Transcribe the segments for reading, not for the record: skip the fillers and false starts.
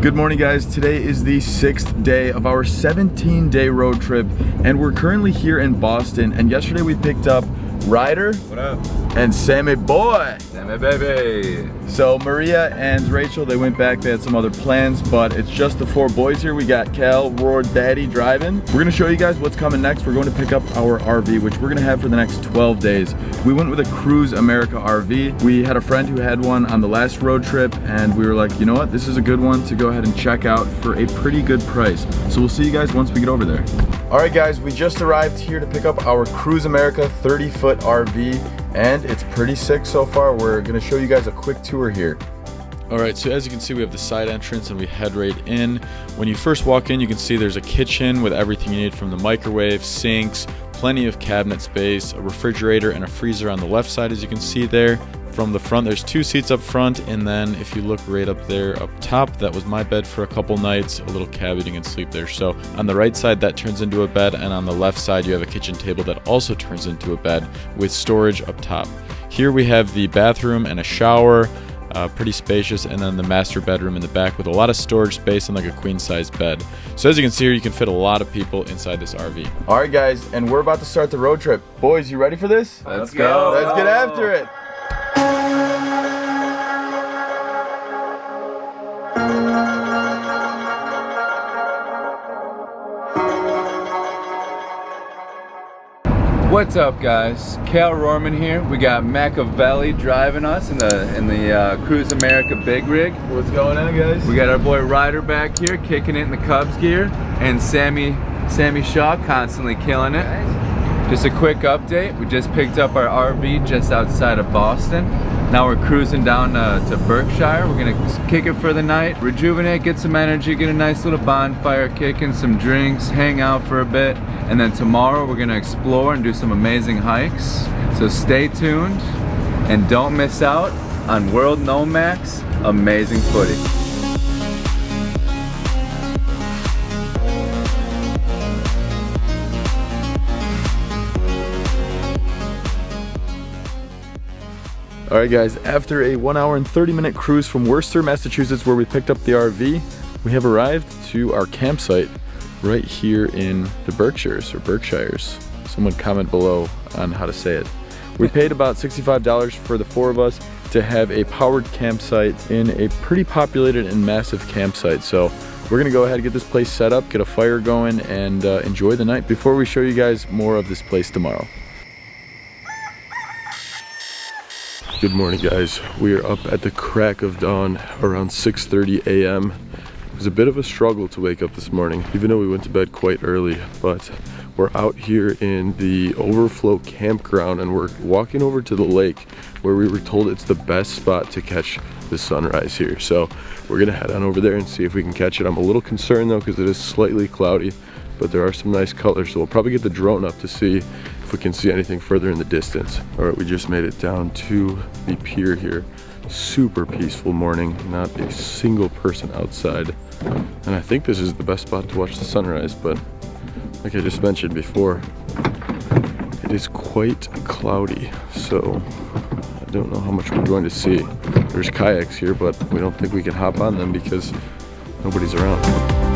Good morning, guys. Today is the 6th day of our 17-day road trip, and we're currently here in Boston. And yesterday we picked up Ryder. What up? And Sammy boy. Sammy baby. So Maria and Rachel, they went back. They had some other plans, but it's just the 4 boys here. We got Cal, Roar, Daddy driving. We're gonna show you guys what's coming next. We're going to pick up our RV, which we're gonna have for the next 12 days. We went with a Cruise America RV. We had a friend who had one on the last road trip, and we were like, you know what? This is a good one to go ahead and check out for a pretty good price. So we'll see you guys once we get over there. All right, guys, we just arrived here to pick up our Cruise America 30-foot RV, and it's pretty sick so far. We're gonna show you guys a quick tour here. All right, so as you can see, we have the side entrance and we head right in. When you first walk in, you can see there's a kitchen with everything you need, from the microwave, sinks, plenty of cabinet space, a refrigerator and a freezer on the left side, as you can see there. From the front, there's 2 seats up front, and then if you look right up there up top, that was my bed for a couple nights, a little cabin you can sleep there. So on the right side, that turns into a bed, and on the left side, you have a kitchen table that also turns into a bed with storage up top. Here we have the bathroom and a shower, pretty spacious, and then the master bedroom in the back with a lot of storage space and like a queen size bed. So as you can see here, you can fit a lot of people inside this RV. All right, guys, and we're about to start the road trip. Boys, you ready for this? Let's go. Let's get after it. What's up, guys? Cal Rorman here. We got Machiavelli driving us in the Cruise America Big Rig. What's going on, guys? We got our boy Ryder back here kicking it in the Cubs gear, and Sammy Shaw constantly killing it. Just a quick update. We just picked up our RV just outside of Boston. Now we're cruising down to Berkshire. We're gonna kick it for the night, rejuvenate, get some energy, get a nice little bonfire kicking, some drinks, hang out for a bit, and then tomorrow we're gonna explore and do some amazing hikes. So stay tuned and don't miss out on World Nomac's amazing footage. All right, guys, after a 1 hour and 30-minute cruise from Worcester, Massachusetts, where we picked up the RV, we have arrived to our campsite right here in the Berkshires, or Berkshires. Someone comment below on how to say it. We paid about $65 for the 4 of us to have a powered campsite in a pretty populated and massive campsite. So we're gonna go ahead and get this place set up, get a fire going, and enjoy the night before we show you guys more of this place tomorrow. Good morning, guys. We are up at the crack of dawn around 6:30 a.m. It was a bit of a struggle to wake up this morning, even though we went to bed quite early, but we're out here in the overflow campground and we're walking over to the lake where we were told it's the best spot to catch the sunrise here. So we're gonna head on over there and see if we can catch it. I'm a little concerned though because it is slightly cloudy, but there are some nice colors, so we'll probably get the drone up to see if we can see anything further in the distance. All right, we just made it down to the pier here. Super peaceful morning, not a single person outside. And I think this is the best spot to watch the sunrise, but like I just mentioned before, it is quite cloudy, so I don't know how much we're going to see. There's kayaks here, but we don't think we can hop on them because nobody's around.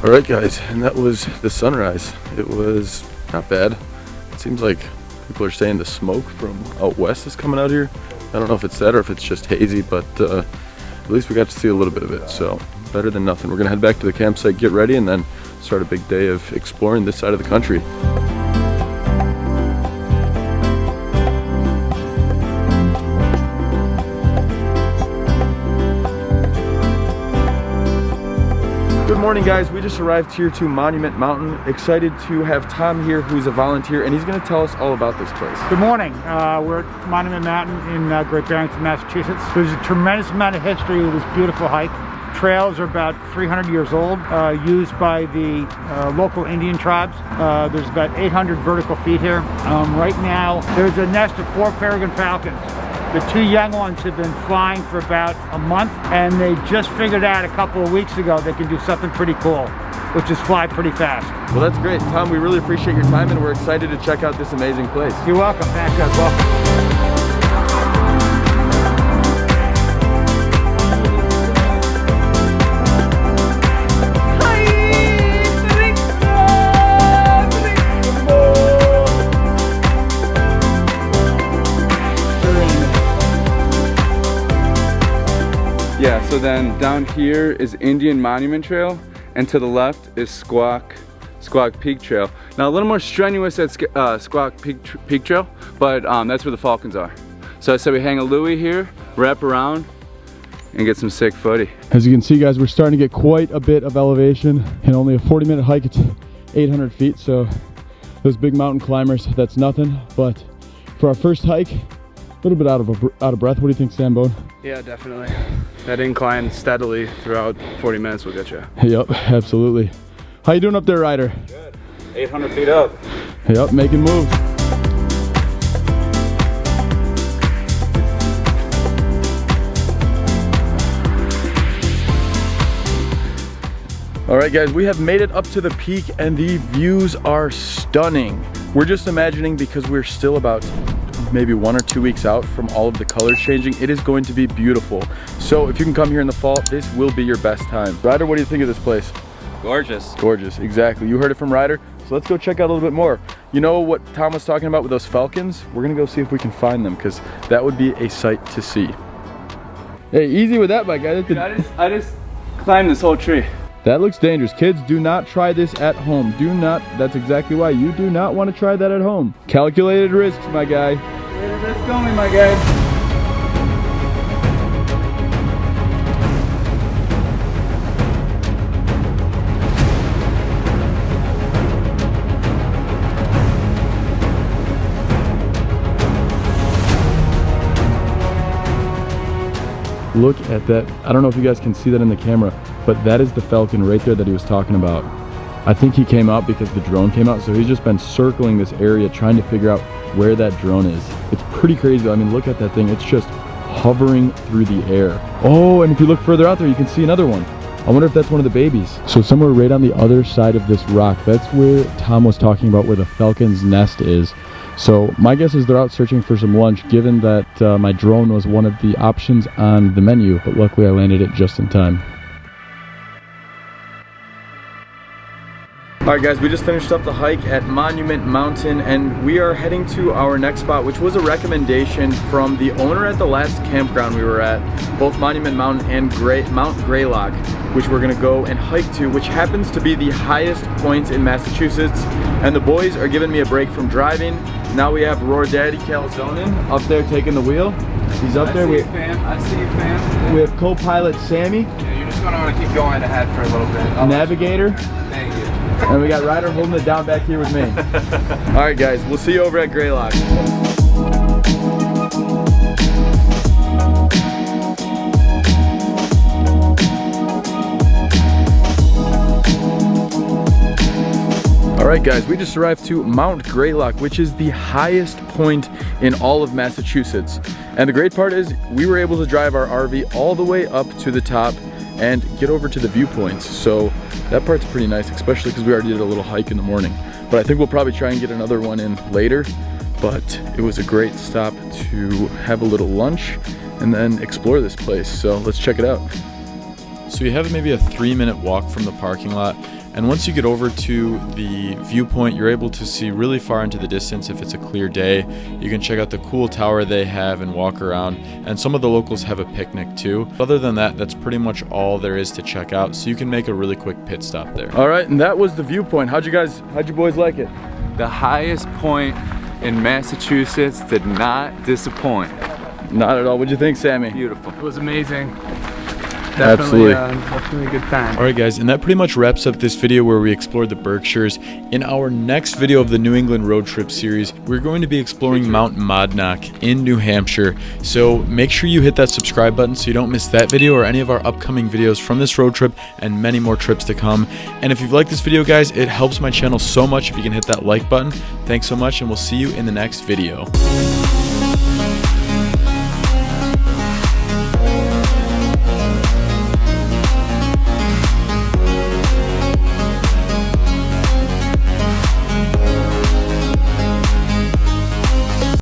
All right, guys, and that was the sunrise. It was not bad. It seems like people are saying the smoke from out west is coming out here. I don't know if it's that or if it's just hazy, but at least we got to see a little bit of it, so better than nothing. We're gonna head back to the campsite, get ready, and then start a big day of exploring this side of the country. Good morning, guys. We just arrived here to Monument Mountain. Excited to have Tom here, who's a volunteer, and he's going to tell us all about this place. Good morning. We're at Monument Mountain in Great Barrington, Massachusetts. There's a tremendous amount of history with this beautiful hike. Trails are about 300 years old, used by the local Indian tribes. There's about 800 vertical feet here. Right now, there's a nest of 4 peregrine falcons The 2 young ones have been flying for about a month, and they just figured out a couple of weeks ago they can do something pretty cool, which is fly pretty fast. Well, that's great. Tom, we really appreciate your time, and we're excited to check out this amazing place. You're welcome. Thanks, guys. Welcome. Yeah, so then down here is Indian Monument Trail, and to the left is Squaw Peak Trail. Now a little more strenuous at Squaw Peak Trail, but that's where the falcons are. So I said we hang a Louie here, wrap around, and get some sick footy. As you can see, guys, we're starting to get quite a bit of elevation. In only a 40-minute hike, it's 800 feet, so those big mountain climbers, that's nothing. But for our first hike, a little bit out of breath. What do you think, Sambone? Yeah, definitely. That incline steadily throughout 40 minutes will get you. Yep, absolutely. How you doing up there, Ryder? Good. 800 feet up. Yep, making moves. All right, guys, we have made it up to the peak, and the views are stunning. We're just imagining, because we're still about maybe 1 or 2 weeks out from all of the colors changing, it is going to be beautiful. So if you can come here in the fall, this will be your best time. Ryder, what do you think of this place? Gorgeous. Gorgeous, exactly. You heard it from Ryder, so let's go check out a little bit more. You know what Tom was talking about with those falcons? We're gonna go see if we can find them, because that would be a sight to see. Hey, easy with that, my guy. Dude, I just climbed this whole tree. That looks dangerous. Kids, do not try this at home. Do not, that's exactly why. You do not want to try that at home. Calculated risks, my guy. Risk only, my guy. Look at that. I don't know if you guys can see that in the camera, but that is the falcon right there that he was talking about. I think he came out because the drone came out, so he's just been circling this area trying to figure out where that drone is. It's pretty crazy. I mean, look at that thing. It's just hovering through the air. Oh, and if you look further out there, you can see another one. I wonder if that's one of the babies. So somewhere right on the other side of this rock, that's where Tom was talking about where the falcon's nest is. So my guess is they're out searching for some lunch, given that my drone was one of the options on the menu, but luckily I landed it just in time. All right, guys, we just finished up the hike at Monument Mountain, and we are heading to our next spot, which was a recommendation from the owner at the last campground we were at, both Monument Mountain and Mount Greylock, which we're gonna go and hike to, which happens to be the highest point in Massachusetts. And the boys are giving me a break from driving. Now we have Roar Daddy Calzonin up there taking the wheel. He's up there. I see you, fam. We have co-pilot Sammy. Yeah, you're just gonna want to keep going ahead for a little bit. Navigator. Thank you. And we got Ryder holding it down back here with me. All right, guys, we'll see you over at Greylock. All right, guys, we just arrived to Mount Greylock, which is the highest point in all of Massachusetts. And the great part is we were able to drive our RV all the way up to the top and get over to the viewpoints. So that part's pretty nice, especially because we already did a little hike in the morning. But I think we'll probably try and get another one in later. But it was a great stop to have a little lunch and then explore this place. So let's check it out. So you have maybe a 3-minute walk from the parking lot. And once you get over to the viewpoint, you're able to see really far into the distance if it's a clear day. You can check out the cool tower they have and walk around. And some of the locals have a picnic too. Other than that, that's pretty much all there is to check out. So you can make a really quick pit stop there. All right, and that was the viewpoint. How'd you boys like it? The highest point in Massachusetts did not disappoint. Not at all. What'd you think, Sammy? Beautiful. It was amazing. Absolutely. Definitely a good time. Alright guys, and that pretty much wraps up this video where we explored the Berkshires. In our next video of the New England Road Trip series, we're going to be exploring Mount Monadnock in New Hampshire. So make sure you hit that subscribe button so you don't miss that video or any of our upcoming videos from this road trip and many more trips to come. And if you've liked this video, guys, it helps my channel so much if you can hit that like button. Thanks so much, and we'll see you in the next video.